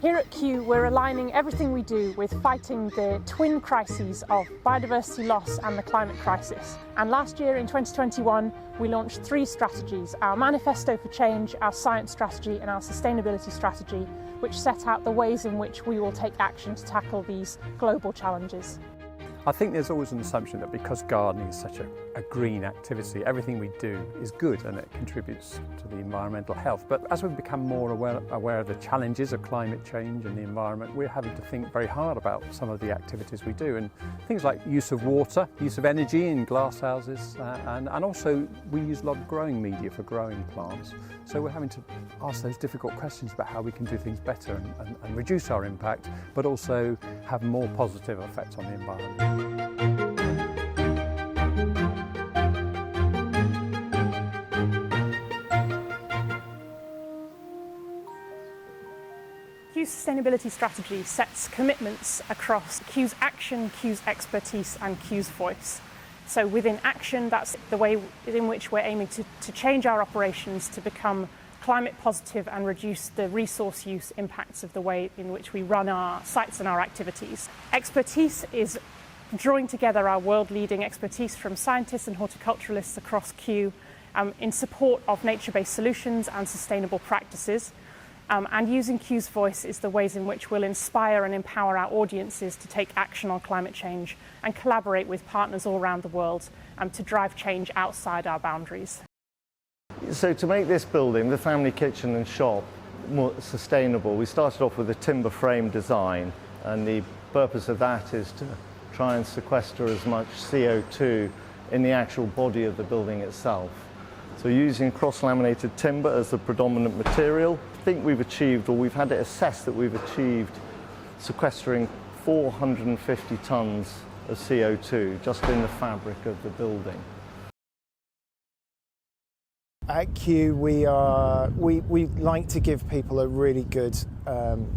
Here at Kew, we're aligning everything we do with fighting the twin crises of biodiversity loss and the climate crisis. And last year, in 2021, we launched 3 strategies: our Manifesto for Change, our Science Strategy and our Sustainability Strategy, which set out the ways in which we will take action to tackle these global challenges. I think there's always an assumption that because gardening is such a green activity, everything we do is good and it contributes to the environmental health. But as we've become more aware of the challenges of climate change and the environment, we're having to think very hard about some of the activities we do. And things like use of water, use of energy in glass houses, and also we use a lot of growing media for growing plants. So we're having to ask those difficult questions about how we can do things better and reduce our impact, but also have more positive effects on the environment. Kew's sustainability strategy sets commitments across Kew's action, Kew's expertise and Kew's voice. So within action, that's the way in which we're aiming to change our operations to become climate positive and reduce the resource use impacts of the way in which we run our sites and our activities. Expertise is drawing together our world-leading expertise from scientists and horticulturalists across Kew in support of nature-based solutions and sustainable practices. And using Kew's voice is the ways in which we'll inspire and empower our audiences to take action on climate change and collaborate with partners all around the world to drive change outside our boundaries. So to make this building, the family kitchen and shop, more sustainable, we started off with a timber frame design, and the purpose of that is to try and sequester as much CO2 in the actual body of the building itself. So using cross-laminated timber as the predominant material, I think we've achieved, or we've had it assessed that we've achieved sequestering 450 tonnes of CO2 just in the fabric of the building. At Kew, we like to give people a really good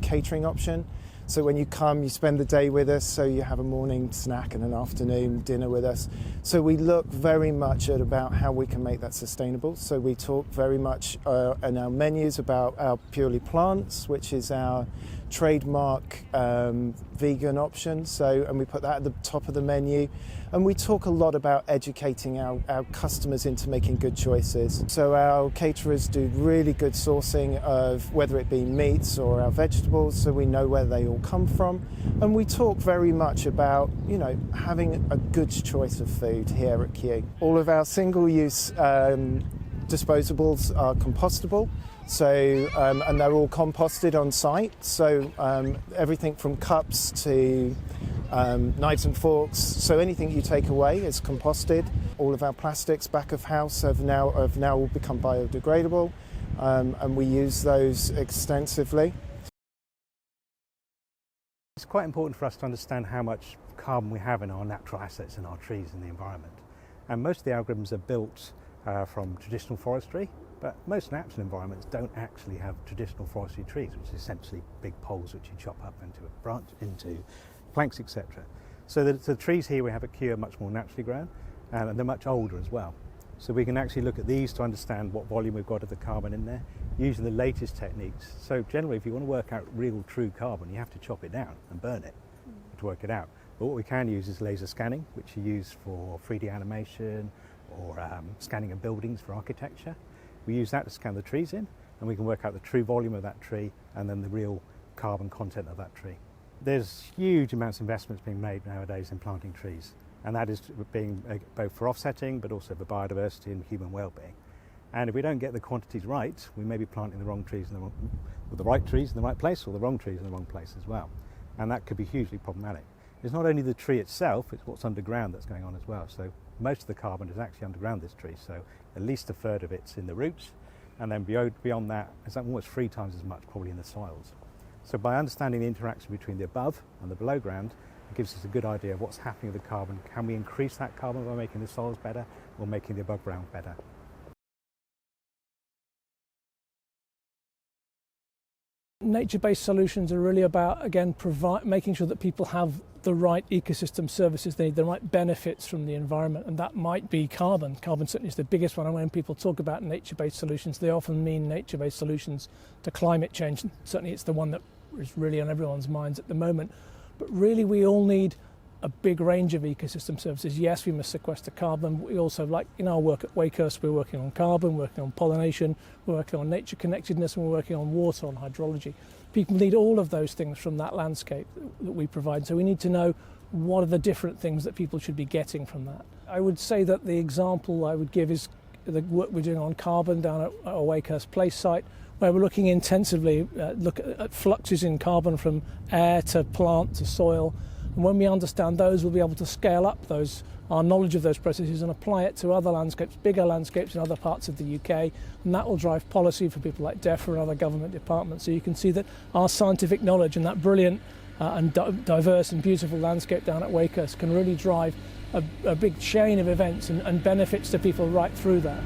catering option. So when you come, you spend the day with us, so you have a morning snack and an afternoon dinner with us. So we look very much at about how we can make that sustainable. So we talk very much in our menus about our purely plants, which is our trademark vegan option. And we put that at the top of the menu. And we talk a lot about educating our customers into making good choices. So our caterers do really good sourcing of whether it be meats or our vegetables, so we know where they all come from. And we talk very much about, you know, having a good choice of food here at Kew. All of our single-use disposables are compostable. So, and they're all composted on site. So everything from cups to knives and forks. So anything you take away is composted. All of our plastics back of house have now all become biodegradable, and we use those extensively. It's quite important for us to understand how much carbon we have in our natural assets, in our trees and the environment. And most of the algorithms are built from traditional forestry. But most natural environments don't actually have traditional forestry trees, which is essentially big poles which you chop up into a branch, into planks, etc. So the trees here we have at Kew are much more naturally grown, and they're much older as well. So we can actually look at these to understand what volume we've got of the carbon in there, using the latest techniques. So generally, if you want to work out real, true carbon, you have to chop it down and burn it to work it out. But what we can use is laser scanning, which you use for 3D animation or scanning of buildings for architecture. We use that to scan the trees in, and we can work out the true volume of that tree and then the real carbon content of that tree. There's huge amounts of investments being made nowadays in planting trees, and that is being both for offsetting but also for biodiversity and human well-being. And if we don't get the quantities right, we may be planting the wrong trees the right trees in the right place, or the wrong trees in the wrong place as well. And that could be hugely problematic. It's not only the tree itself, it's what's underground that's going on as well. So most of the carbon is actually underground this tree, so at least a third of it's in the roots, and then beyond that, it's almost 3 times as much probably in the soils. So by understanding the interaction between the above and the below ground, it gives us a good idea of what's happening with the carbon. Can we increase that carbon by making the soils better or making the above ground better? Nature-based solutions are really about, again, making sure that people have the right ecosystem services they need, the right benefits from the environment, and that might be carbon. Carbon certainly is the biggest one, and when people talk about nature-based solutions, they often mean nature-based solutions to climate change. Certainly it's the one that is really on everyone's minds at the moment. But really we all need a big range of ecosystem services. Yes, we must sequester carbon, but we also, like in our work at Wakehurst, we're working on carbon, working on pollination, we're working on nature connectedness, and we're working on water, on hydrology. People need all of those things from that landscape that we provide. So we need to know what are the different things that people should be getting from that. I would say that the example I would give is the work we're doing on carbon down at our Wakehurst Place site, where we're looking intensively at fluxes in carbon from air to plant to soil. And when we understand those, we'll be able to scale up our knowledge of those processes and apply it to other landscapes, bigger landscapes in other parts of the UK. And that will drive policy for people like DEFRA and other government departments. So you can see that our scientific knowledge and that brilliant and diverse and beautiful landscape down at Wakehurst can really drive a big chain of events and benefits to people right through that.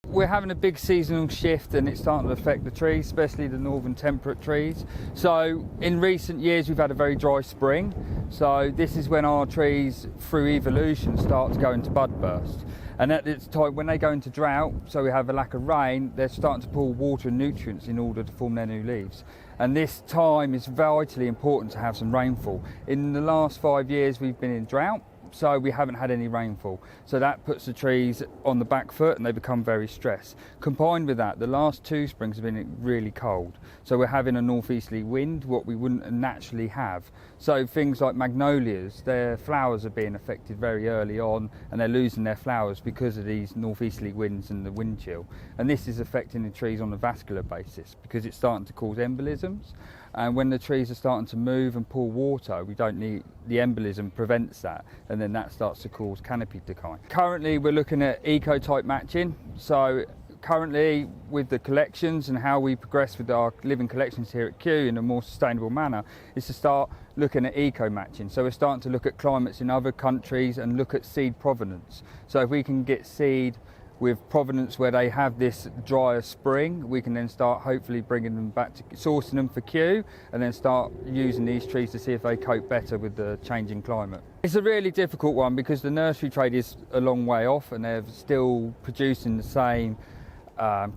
We're having a big seasonal shift and it's starting to affect the trees, especially the northern temperate trees. So in recent years we've had a very dry spring, so this is when our trees through evolution start to go into bud burst. And at this time when they go into drought, so we have a lack of rain, they're starting to pull water and nutrients in order to form their new leaves. And this time is vitally important to have some rainfall. In the last 5 years we've been in drought, so we haven't had any rainfall. So that puts the trees on the back foot and they become very stressed. Combined with that, the last 2 springs have been really cold. So we're having a northeasterly wind, what we wouldn't naturally have. So things like magnolias, their flowers are being affected very early on and they're losing their flowers because of these northeasterly winds and the wind chill. And this is affecting the trees on a vascular basis because it's starting to cause embolisms. And when the trees are starting to move and pull water, we don't need, the embolism prevents that, and then that starts to cause canopy decline. Currently we're looking at eco-type matching. So currently with the collections and how we progress with our living collections here at Kew in a more sustainable manner is to start looking at eco-matching. So we're starting to look at climates in other countries and look at seed provenance. So if we can get seed with provenance where they have this drier spring, we can then start hopefully bringing them back to sourcing them for Kew and then start using these trees to see if they cope better with the changing climate. It's a really difficult one because the nursery trade is a long way off and they're still producing the same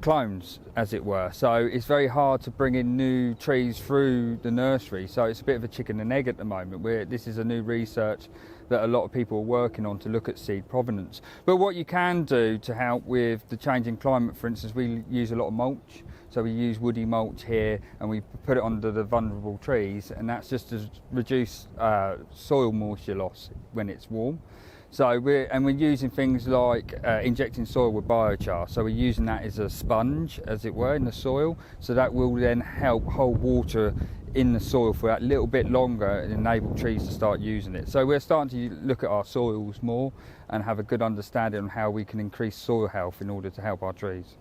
clones, as it were. So it's very hard to bring in new trees through the nursery. So it's a bit of a chicken and egg at the moment. This is a new research that a lot of people are working on to look at seed provenance. But what you can do to help with the changing climate, for instance, we use a lot of mulch. So we use woody mulch here and we put it under the vulnerable trees, and that's just to reduce soil moisture loss when it's warm. So we're using things like injecting soil with biochar. So we're using that as a sponge, as it were, in the soil. So that will then help hold water in the soil for that little bit longer and enable trees to start using it. So we're starting to look at our soils more and have a good understanding on how we can increase soil health in order to help our trees.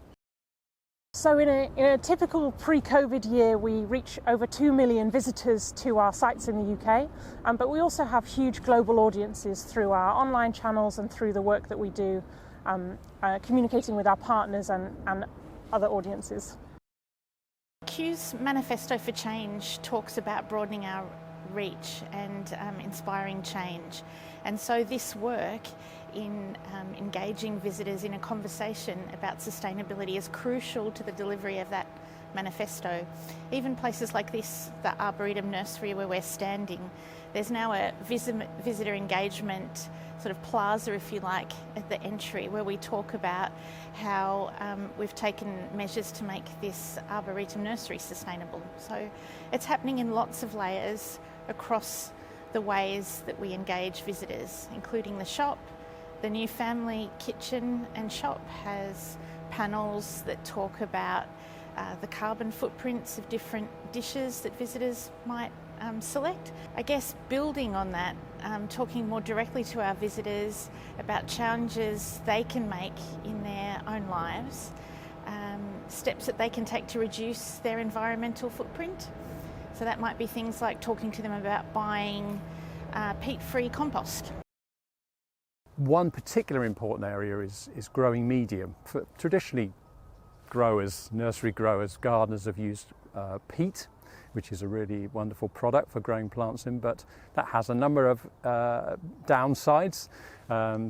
So in a typical pre-COVID year, we reach over 2 million visitors to our sites in the UK, but we also have huge global audiences through our online channels and through the work that we do, communicating with our partners and other audiences. Kew's Manifesto for Change talks about broadening our reach and inspiring change. And so this work in engaging visitors in a conversation about sustainability is crucial to the delivery of that manifesto. Even places like this, the Arboretum Nursery where we're standing, there's now a visitor engagement sort of plaza, if you like, at the entry where we talk about how we've taken measures to make this Arboretum Nursery sustainable. So it's happening in lots of layers across the ways that we engage visitors, including the shop. The new family kitchen and shop has panels that talk about the carbon footprints of different dishes that visitors might select. I guess building on that, talking more directly to our visitors about challenges they can make in their own lives, steps that they can take to reduce their environmental footprint. So that might be things like talking to them about buying peat-free compost. One particular important area is growing medium. Traditionally, growers, nursery growers, gardeners have used peat, which is a really wonderful product for growing plants in, but that has a number of downsides.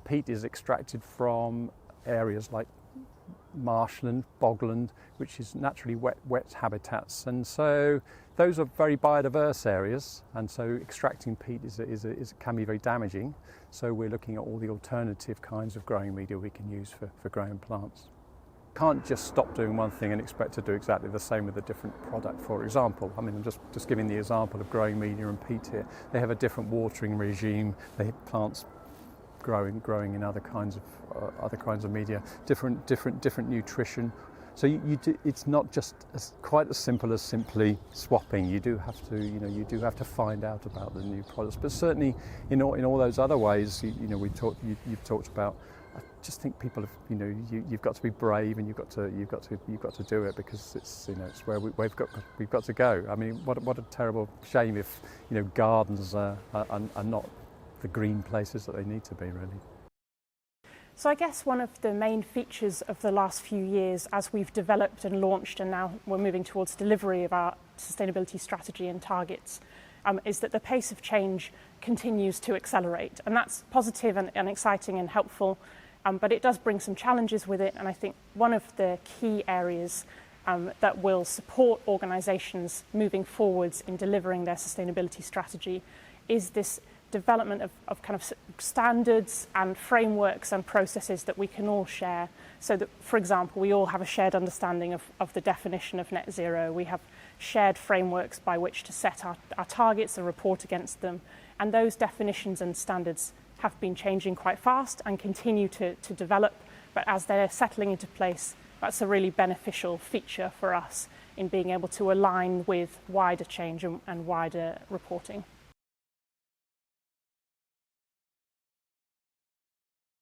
Peat is extracted from areas like marshland, bogland, which is naturally wet habitats, and so those are very biodiverse areas, and so extracting peat can be very damaging. So we're looking at all the alternative kinds of growing media we can use for growing plants. Can't just stop doing one thing and expect to do exactly the same with a different product. For example, I mean, I'm just giving the example of growing media and peat here. They have a different watering regime. They have plants growing in other kinds of media, different nutrition. So it's not just quite as simple as simply swapping. You do have to find out about the new products. But certainly in all those other ways, you've talked about. I just think people have, you've got to be brave, and you've got to do it, because it's where we've got to go. I mean, what a terrible shame if gardens are not the green places that they need to be, really. So I guess one of the main features of the last few years, as we've developed and launched, and now we're moving towards delivery of our sustainability strategy and targets, is that the pace of change continues to accelerate, and that's positive and exciting and helpful. But it does bring some challenges with it, and I think one of the key areas that will support organisations moving forwards in delivering their sustainability strategy is this development of kind of standards and frameworks and processes that we can all share, so that, for example, we all have a shared understanding of the definition of net zero. We have shared frameworks by which to set our targets and report against them, and those definitions and standards have been changing quite fast and continue to develop, but as they're settling into place, that's a really beneficial feature for us in being able to align with wider change and wider reporting.